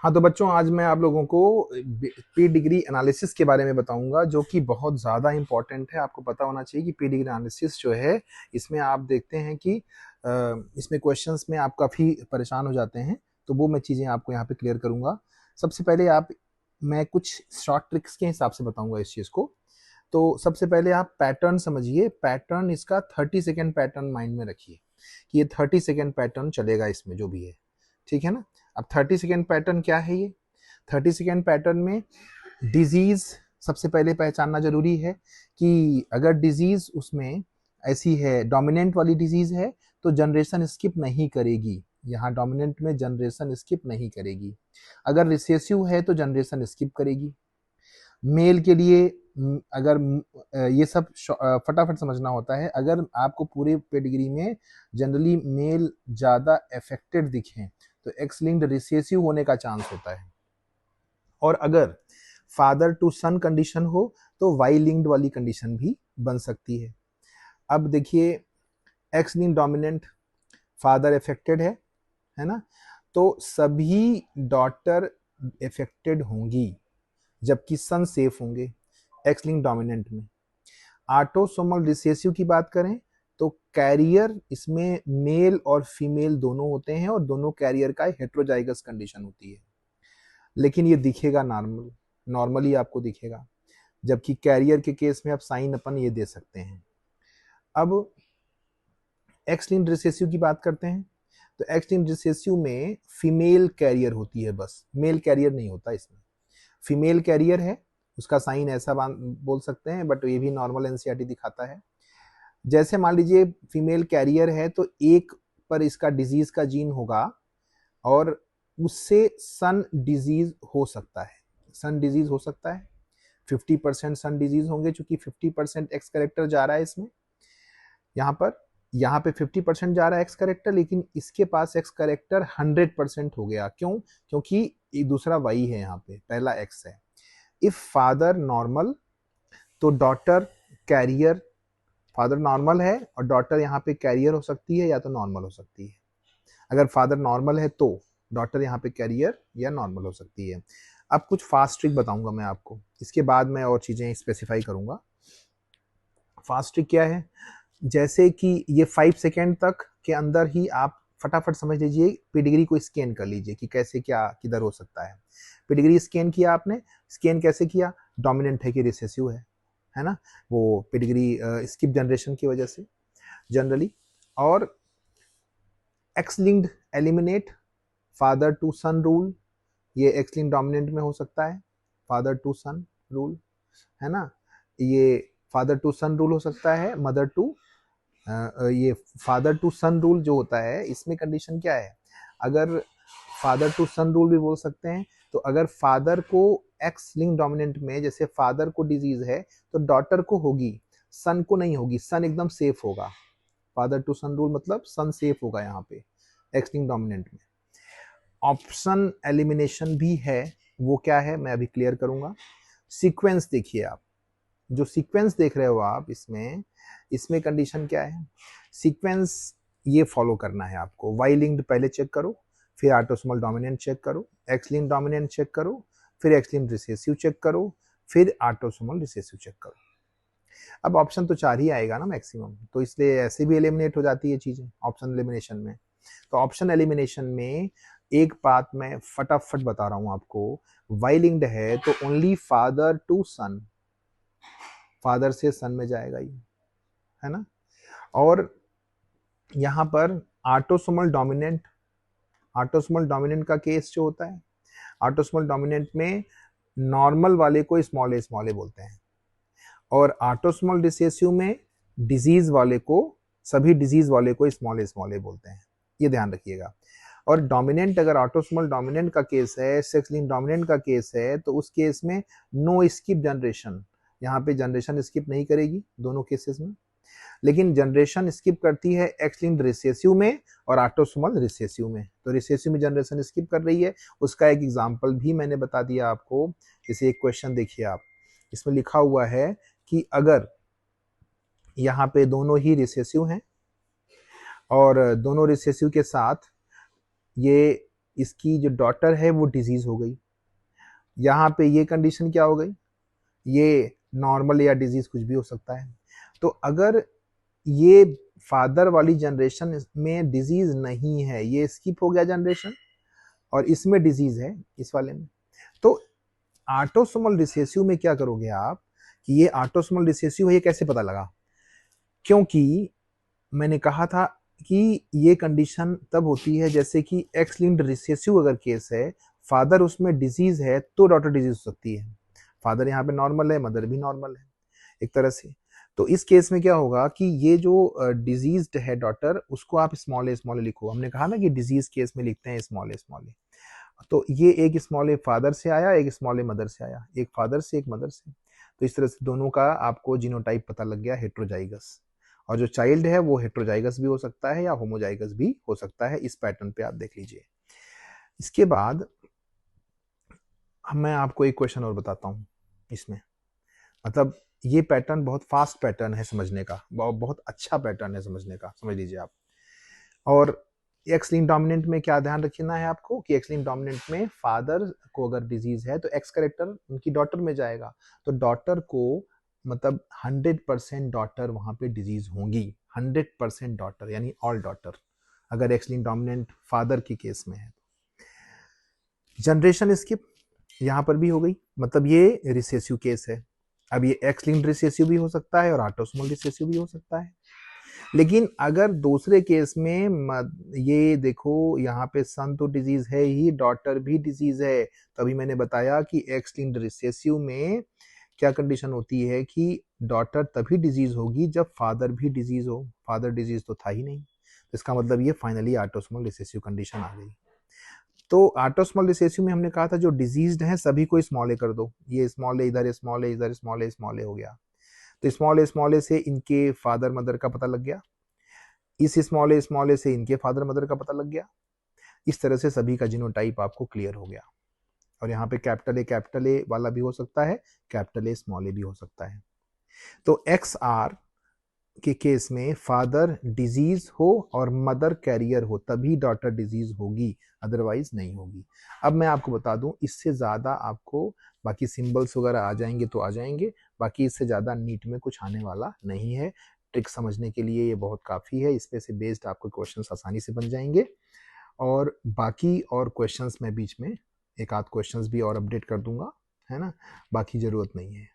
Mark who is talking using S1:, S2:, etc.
S1: हाँ, तो बच्चों आज मैं आप लोगों को पी डिग्री एनालिसिस के बारे में बताऊंगा, जो कि बहुत ज़्यादा इम्पोर्टेंट है। आपको पता होना चाहिए कि पी डिग्री एनालिसिस जो है, इसमें आप देखते हैं कि इसमें क्वेश्चंस में आप काफ़ी परेशान हो जाते हैं। तो वो मैं चीज़ें आपको यहाँ पे क्लियर करूंगा। सबसे पहले मैं कुछ शॉर्ट ट्रिक्स के हिसाब से बताऊंगा इस चीज़ को। तो सबसे पहले आप पैटर्न समझिए। पैटर्न इसका 30 सेकेंड पैटर्न माइंड में रखिए कि ये 30 सेकेंड पैटर्न चलेगा इसमें जो भी है, ठीक है ना। अब 30 सेकेंड पैटर्न क्या है? ये 30 सेकेंड पैटर्न में डिजीज सबसे पहले पहचानना जरूरी है कि अगर डिजीज उसमें ऐसी है, डोमिनेंट वाली डिजीज है, तो जनरेशन स्किप नहीं करेगी। यहाँ डोमिनेंट में जनरेशन स्किप नहीं करेगी। अगर रिसेसिव है तो जनरेशन स्किप करेगी। मेल के लिए अगर ये सब फटाफट समझना होता है। अगर आपको पूरे पेडिग्री में जनरली मेल ज़्यादा अफेक्टेड दिखें तो एक्स लिंक्ड रिसेसिव होने का चांस होता है। और अगर फादर टू सन कंडीशन हो तो वाई लिंक्ड वाली कंडीशन भी बन सकती है। अब देखिए, x linked dominant, father affected है ना, तो सभी डॉटर अफेक्टेड होंगी जबकि सन सेफ होंगे एक्स लिंक्ड डोमिनेंट में। ऑटोसोमल रिसेसिव की बात करें तो कैरियर इसमें मेल और फीमेल दोनों होते हैं और दोनों कैरियर का हेट्रोजाइगस कंडीशन होती है, लेकिन ये दिखेगा नॉर्मली आपको दिखेगा, जबकि कैरियर के केस में आप साइन अपन ये दे सकते हैं। अब एक्स लिंक्ड रिसेसिव की बात करते हैं तो एक्स लिंक्ड रिसेसिव में फीमेल कैरियर होती है, बस मेल कैरियर नहीं होता इसमें। फीमेल कैरियर है, उसका साइन ऐसा बोल सकते हैं, बट ये भी नॉर्मल एनसीईआरटी दिखाता है। जैसे मान लीजिए फीमेल कैरियर है तो एक पर इसका डिजीज का जीन होगा और उससे सन डिजीज हो सकता है। सन डिजीज हो सकता है, 50% सन डिजीज होंगे, चूंकि 50% एक्स करेक्टर जा रहा है इसमें। यहाँ पे 50% जा रहा है एक्स करेक्टर, लेकिन इसके पास एक्स करेक्टर 100% हो गया। क्यों? क्योंकि दूसरा वाई है, यहाँ पे पहला एक्स है। इफ फादर नॉर्मल तो डॉटर कैरियर, फादर नॉर्मल है और डॉटर यहाँ पे कैरियर हो सकती है या तो नॉर्मल हो सकती है। अगर फादर नॉर्मल है तो डॉटर यहाँ पे कैरियर या नॉर्मल हो सकती है। अब कुछ फास्ट ट्रिक बताऊंगा मैं आपको, इसके बाद मैं और चीजें स्पेसिफाई करूंगा। फास्ट ट्रिक क्या है? जैसे कि ये 5 सेकेंड तक के अंदर ही आप फटाफट समझ लीजिए, पेडिग्री को स्कैन कर लीजिए कि कैसे क्या किधर हो सकता है। पेडिग्री स्कैन किया आपने, स्कैन कैसे किया? डोमिनेंट है कि रिसेसिव है ना, वो पेडिग्री स्किप जनरेशन की वजह से जनरली। और X linked eliminate, father to son rule, ये एक्स लिंक्ड डोमिनेंट में हो सकता है, फादर टू सन रूल, है ना। ये फादर टू सन रूल हो सकता है, मदर टू ये फादर टू सन रूल जो होता है, इसमें कंडीशन क्या है? अगर फादर टू सन रूल भी बोल सकते हैं, तो अगर फादर को एक्स लिंक डोमिनेंट में जैसे फादर को डिजीज है तो डॉटर को होगी, सन को नहीं होगी, सन एकदम सेफ होगा। फादर टू सन रूल मतलब सन सेफ होगा यहाँ पे एक्स लिंक डोमिनेंट में। ऑप्शन एलिमिनेशन भी है, वो क्या है मैं अभी क्लियर करूंगा। सीक्वेंस देखिए आप, जो सीक्वेंस देख रहे हो आप, इसमें इसमें कंडीशन क्या है? सीक्वेंस ये फॉलो करना है आपको। वाई लिंक्ड पहले चेक करो, फिर ऑटोसोमल डोमिनेंट चेक करो, एक्स लिंक्ड डोमिनेंट चेक करो, फिर एक्स लिंक्ड रिसेसिव चेक करो, फिर ऑटोसोमल रिसेसिव चेक करो। अब ऑप्शन तो 4 ही आएगा ना मैक्सिमम, तो इसलिए ऐसे भी एलिमिनेट हो जाती है चीजें ऑप्शन एलिमिनेशन में। तो ऑप्शन एलिमिनेशन में एक बात मैं फटाफट बता रहा हूं आपको, वाई लिंक्ड है तो only father to son, father से सन में जाएगा ये, है ना। और यहाँ पर ऑटोसोमल डोमिनेंट, ऑटोसोमल डोमिनेंट का केस जो होता है, ऑटोसोमल डोमिनेंट में नॉर्मल वाले को स्मॉल ए बोलते हैं, और ऑटोसोमल रिसेसिव में डिजीज वाले को, सभी डिजीज वाले को स्मॉल ए बोलते हैं, ये ध्यान रखिएगा। और डोमिनेंट, अगर ऑटोसोमल डोमिनेंट का केस है, सेक्स लिंक्ड डोमिनेंट का केस है, तो उस केस में नो स्किप जनरेशन, यहाँ पे जनरेशन स्किप नहीं करेगी दोनों केसेस में, लेकिन जनरेशन स्किप करती है एक्स लिंक्ड रिसेसिव में और ऑटोसोमल रिसेसिव में। तो रिसेसिव में जनरेशन स्किप कर रही है, उसका एक एग्जांपल भी मैंने बता दिया आपको। जैसे एक क्वेश्चन देखिए आप, इसमें लिखा हुआ है कि अगर यहाँ पे दोनों ही रिसेसिव हैं और दोनों रिसेसिव के साथ ये इसकी जो डॉटर है वो डिजीज हो गई। यहाँ पे ये कंडीशन क्या हो गई, ये नॉर्मल या डिजीज कुछ भी हो सकता है। तो अगर ये फादर वाली जनरेशन में डिजीज नहीं है, ये स्किप हो गया जनरेशन, और इसमें डिजीज है इस वाले में, तो ऑटोसोमल रिसेसिव में क्या करोगे आप कि ये ऑटोसोमल रिसेसिव है, ये कैसे पता लगा? क्योंकि मैंने कहा था कि ये कंडीशन तब होती है जैसे कि एक्स लिंक्ड रिसेसिव अगर केस है, फादर उसमें डिजीज है तो डॉटर डिजीज हो सकती है। फादर यहाँ पे नॉर्मल है, मदर भी नॉर्मल है एक तरह से। तो इस केस में क्या होगा कि ये जो डिजीज्ड है डॉटर, उसको आप स्मॉल ए लिखो। हमने कहा ना कि डिजीज केस में लिखते हैं स्मॉल ए। तो ये एक स्मॉल ए फादर से आया, एक स्मॉल ए मदर से आया, एक फादर से एक मदर से। तो इस तरह से दोनों का आपको जीनोटाइप पता लग गया, हेट्रोजाइगस। और जो चाइल्ड है वो हेट्रोजाइगस भी हो सकता है या होमोजाइगस भी हो सकता है। इस पैटर्न पे आप देख लीजिए। इसके बाद मैं आपको एक क्वेश्चन और बताता हूँ इसमें। मतलब ये पैटर्न बहुत फास्ट पैटर्न है समझने का, बहुत अच्छा पैटर्न है समझने का, समझ लीजिए आप। और एक्स लिंक्ड डोमिनेंट में क्या ध्यान रखना है आपको कि एक्स लिंक्ड डोमिनेंट में फादर को अगर डिजीज है तो एक्स कैरेक्टर उनकी डॉटर में जाएगा, तो डॉटर को मतलब 100% डॉटर वहां पे डिजीज होंगी, 100% डॉटर यानी ऑल डॉटर, अगर एक्स लिंक्ड डोमिनेंट फादर की केस में है। जनरेशन स्किप यहां पर भी हो गई, मतलब ये रिसेसिव केस है। अब ये एक्स लिंक्ड रिसेसिव भी हो सकता है और ऑटोसोमल रिसेसिव भी हो सकता है। लेकिन अगर दूसरे केस में ये देखो यहाँ पे सन तो डिजीज है ही, डॉटर भी डिजीज है, तो अभी मैंने बताया कि एक्स लिंक्ड रिसेसिव में क्या कंडीशन होती है कि डॉटर तभी डिजीज होगी जब फादर भी डिजीज हो। फादर डिजीज तो था ही नहीं, तो इसका मतलब ये फाइनली ऑटोसोमल रिसेसिव कंडीशन आ गई। तो ऑटोसोमल रिसेसिव में हमने कहा था जो डिजीज्ड है सभी को स्मॉल ए कर दो, ये स्मॉल ए इधर, स्मॉल ए इधर, स्मॉल ए हो गया। तो स्मॉल ए से इनके फादर मदर का पता लग गया, इस स्मॉल ए से इनके फादर मदर का पता लग गया। इस तरह से सभी का जीनोटाइप आपको क्लियर हो गया। और यहाँ पे कैपिटल ए वाला भी हो सकता है, कैपिटल ए स्मॉल ए भी हो सकता है। तो एक्स आर के केस में फादर डिजीज हो और मदर कैरियर हो तभी डॉटर डिजीज होगी, अदरवाइज नहीं होगी। अब मैं आपको बता दूं, इससे ज़्यादा आपको बाकी सिंबल्स वगैरह आ जाएंगे तो आ जाएंगे, बाकी इससे ज़्यादा नीट में कुछ आने वाला नहीं है। ट्रिक समझने के लिए ये बहुत काफ़ी है, इस पे से बेस्ड आपको क्वेश्चंस आसानी से बन जाएंगे। और बाकी और क्वेश्चंस मैं बीच में एक आध क्वेश्चंस भी और अपडेट कर दूंगा, है ना, बाकी ज़रूरत नहीं है।